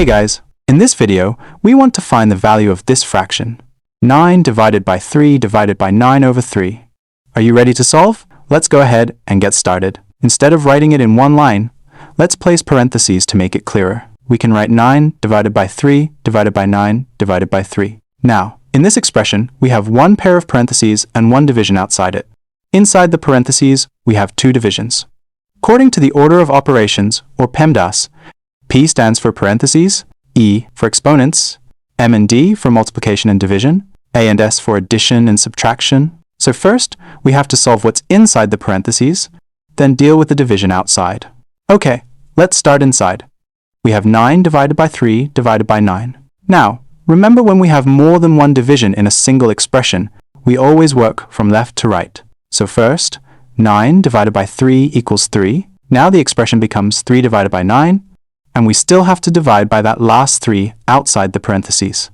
Hey guys, in this video, we want to find the value of this fraction, 9 divided by 3 divided by 9 over 3. Are you ready to solve? Let's go ahead and get started. Instead of writing it in one line, let's place parentheses to make it clearer. We can write 9 divided by 3 divided by 9 divided by 3. Now, in this expression, we have one pair of parentheses and one division outside it. Inside the parentheses, we have two divisions. According to the order of operations, or PEMDAS, P stands for parentheses, E for exponents, M and D for multiplication and division, A and S for addition and subtraction. So first, we have to solve what's inside the parentheses, then deal with the division outside. Okay, let's start inside. We have 9 divided by 3 divided by 9. Now, remember when we have more than one division in a single expression, we always work from left to right. So first, 9 divided by 3 equals 3. Now the expression becomes 3 divided by 9, and we still have to divide by that last 3 outside the parentheses.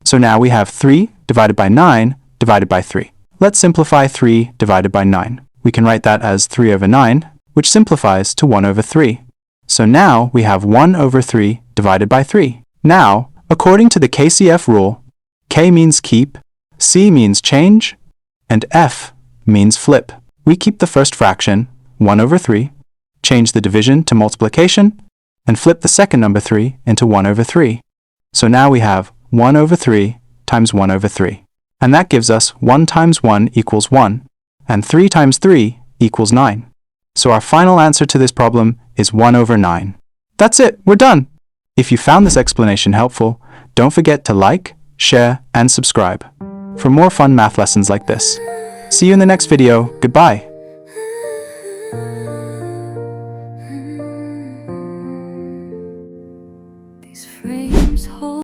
So now we have 3 divided by 9 divided by 3. Let's simplify 3 divided by 9. We can write that as 3 over 9, which simplifies to 1 over 3. So now we have 1 over 3 divided by 3. Now, according to the KCF rule, K means keep, C means change, and F means flip. We keep the first fraction, 1 over 3, change the division to multiplication, and flip the second number 3 into 1 over 3. So now we have 1 over 3 times 1 over 3. And that gives us 1 times 1 equals 1, and 3 times 3 equals 9. So our final answer to this problem is 1 over 9. That's it, we're done! If you found this explanation helpful, don't forget to like, share, and subscribe for more fun math lessons like this. See you in the next video. Goodbye. These frames hold